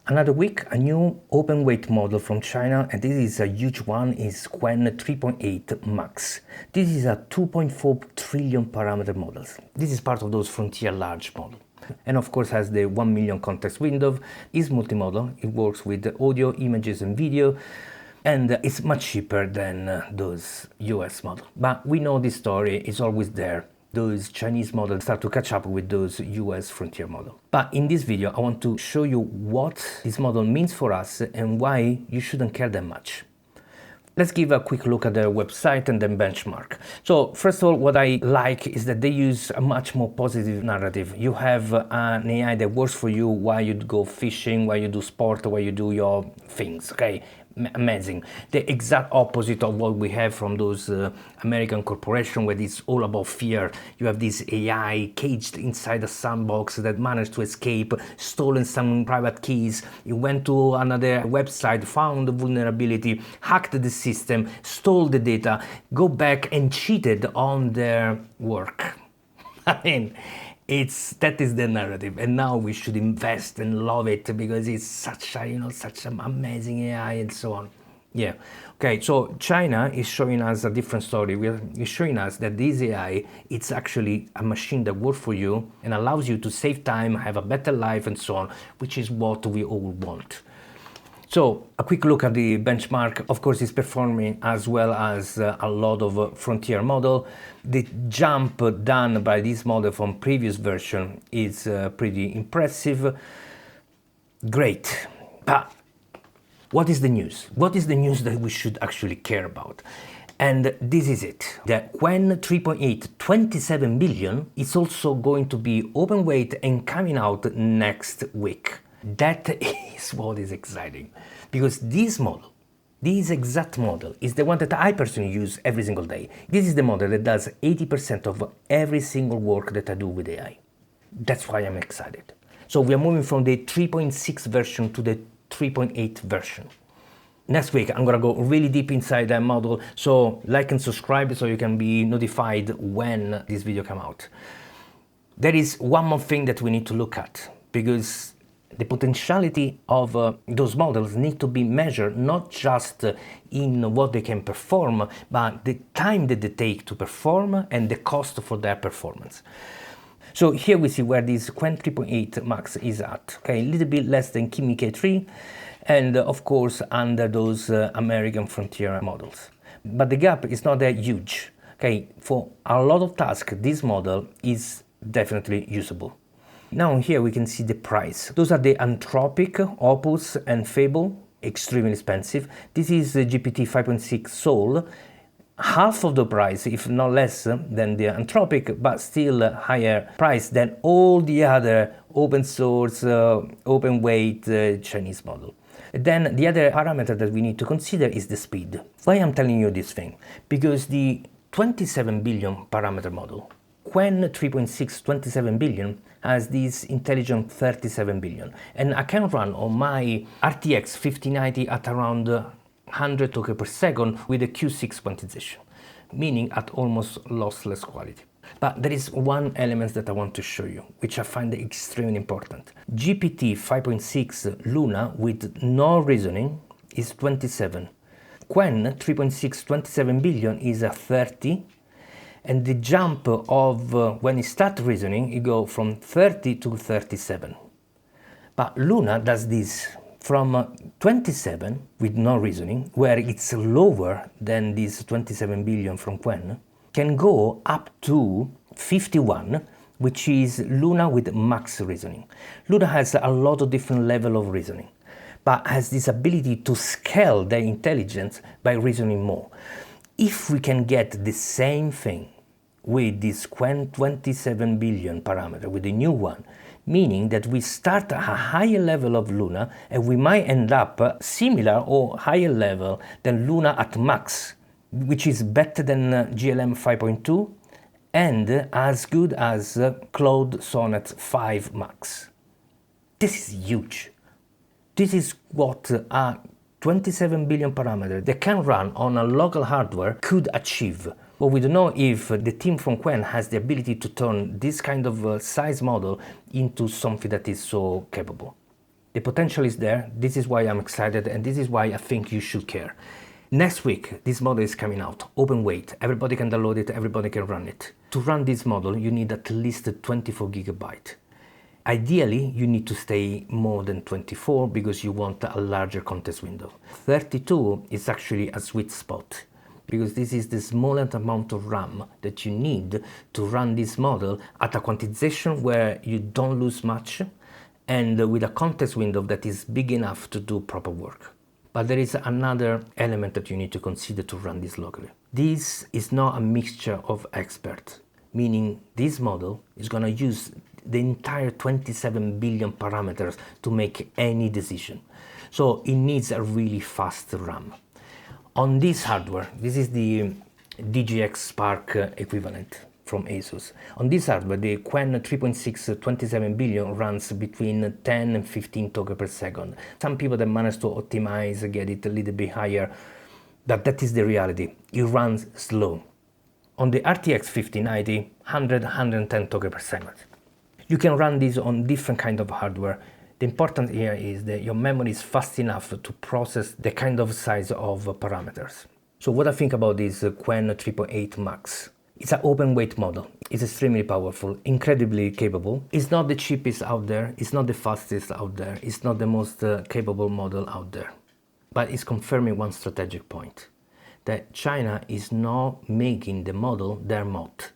Another week, a new open weight model from China, and this is a huge one, is Qwen 3.8 Max. This is a 2.4 trillion parameter model. This is part of those frontier large models. And of course has the 1 million context window, is multimodal, it works with audio, images and video, and it's much cheaper than those US models. But we know this story is always there. Those Chinese models start to catch up with those US frontier models. But in this video, I want to show you what this model means for us and why you shouldn't care that much. Let's give a quick look at their website and then benchmark. So first of all, what I like is that they use a much more positive narrative. You have an AI that works for you while you go fishing, while you do sport, while you do your things, okay? Amazing. The exact opposite of what we have from those American corporations where it's all about fear. You have this AI caged inside a sandbox that managed to escape, stolen some private keys. It went to another website, found the vulnerability, hacked the system, stole the data, go back and cheated on their work. I mean, that is the narrative, and now we should invest and love it because it's such an amazing AI and so on. Yeah, okay, so China is showing us a different story. It's showing us that this AI, it's actually a machine that works for you and allows you to save time, have a better life and so on, which is what we all want. So a quick look at the benchmark. Of course, it's performing as well as a lot of frontier model. The jump done by this model from previous version is pretty impressive. Great. But what is the news? What is the news that we should actually care about? And this is it. The Qwen 3.8 27 billion is also going to be open weight and coming out next week. That is what is exciting, because this model, this exact model, is the one that I personally use every single day. This is the model that does 80% of every single work that I do with AI. That's why I'm excited. So we are moving from the 3.6 version to the 3.8 version. Next week, I'm gonna go really deep inside that model, so like and subscribe so you can be notified when this video comes out. There is one more thing that we need to look at, because the potentiality of those models need to be measured not just in what they can perform, but the time that they take to perform and the cost for their performance. So here we see where this Qwen 3.8 Max is at. Okay, a little bit less than Kimi K3, and of course under those American frontier models. But the gap is not that huge. Okay, for a lot of tasks, this model is definitely usable. Now here we can see the price. Those are the Anthropic, Opus and Fable, extremely expensive. This is the GPT 5.6 Soul, half of the price, if not less, than the Anthropic, but still higher price than all the other open source, open weight Chinese model. Then the other parameter that we need to consider is the speed. Why I'm telling you this thing? Because the 27 billion parameter model, Qwen 3.6 27 billion, has this intelligent 37 billion, and I can run on my RTX 5090 at around 100 tokens per second with a Q6 quantization, meaning at almost lossless quality. But there is one element that I want to show you, which I find extremely important. GPT 5.6 Luna with no reasoning is 27. Qwen 3.6 27 billion is a 30. And the jump of when it starts reasoning, it goes from 30 to 37. But Luna does this from 27 with no reasoning, where it's lower than this 27 billion from Qwen, can go up to 51, which is Luna with max reasoning. Luna has a lot of different levels of reasoning, but has this ability to scale their intelligence by reasoning more. If we can get the same thing with this Qwen 27 billion parameter, with the new one, meaning that we start at a higher level of Luna and we might end up similar or higher level than Luna at max, which is better than GLM 5.2 and as good as Claude Sonnet 5 Max. This is huge. This is what a 27 billion parameter that can run on a local hardware could achieve. But we don't know if the team from Qwen has the ability to turn this kind of size model into something that is so capable. The potential is there. This is why I'm excited, and this is why I think you should care. Next week, this model is coming out, open weight. Everybody can download it, everybody can run it. To run this model, you need at least 24 gigabyte. Ideally, you need to stay more than 24 because you want a larger context window. 32 is actually a sweet spot because this is the smallest amount of RAM that you need to run this model at a quantization where you don't lose much and with a context window that is big enough to do proper work. But there is another element that you need to consider to run this locally. This is not a mixture of experts, meaning this model is going to use the entire 27 billion parameters to make any decision. So it needs a really fast RAM. On this hardware, this is the DGX Spark equivalent from ASUS. On this hardware, the Qwen 3.6 27 billion runs between 10 and 15 tokens per second. Some people that manage to optimize get it a little bit higher, but that is the reality. It runs slow. On the RTX 5090, 110 tokens per second. You can run this on different kind of hardware. The important here is that your memory is fast enough to process the kind of size of parameters. So what I think about this Qwen 3.8 Max? It's an open weight model. It's extremely powerful, incredibly capable. It's not the cheapest out there. It's not the fastest out there. It's not the most capable model out there. But it's confirming one strategic point, that China is not making the model their moat.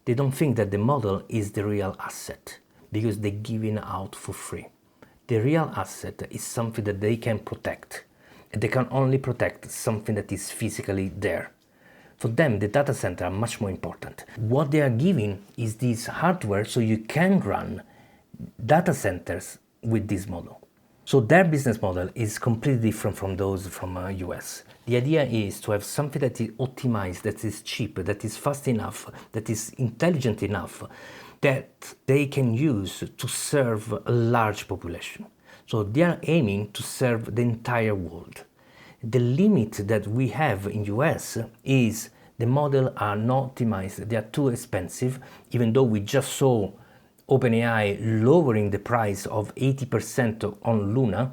They don't think that the model is the real asset because they're giving out for free. The real asset is something that they can protect. And they can only protect something that is physically there. For them, the data center are much more important. What they are giving is this hardware so you can run data centers with this model. So their business model is completely different from those from US. The idea is to have something that is optimized, that is cheap, that is fast enough, that is intelligent enough, that they can use to serve a large population. So they are aiming to serve the entire world. The limit that we have in US is the model are not optimized, they are too expensive, even though we just saw OpenAI lowering the price of 80% on Luna,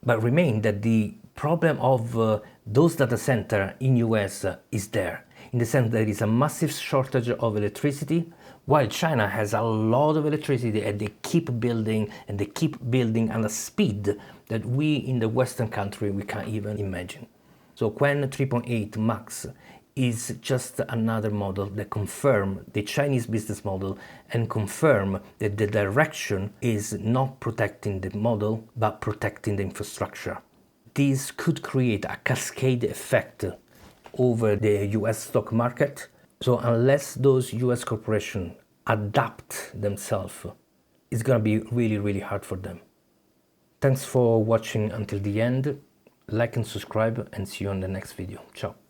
but remain that the problem of those data centers in US is there, in the sense that there is a massive shortage of electricity, while China has a lot of electricity and they keep building and they keep building at a speed that we in the Western country we can't even imagine. So Qwen 3.8 Max is just another model that confirms the Chinese business model and confirm that the direction is not protecting the model but protecting the infrastructure. This could create a cascade effect over the US stock market. So unless those US corporations adapt themselves, it's going to be really, really hard for them. Thanks for watching until the end. Like and subscribe and see you on the next video. Ciao.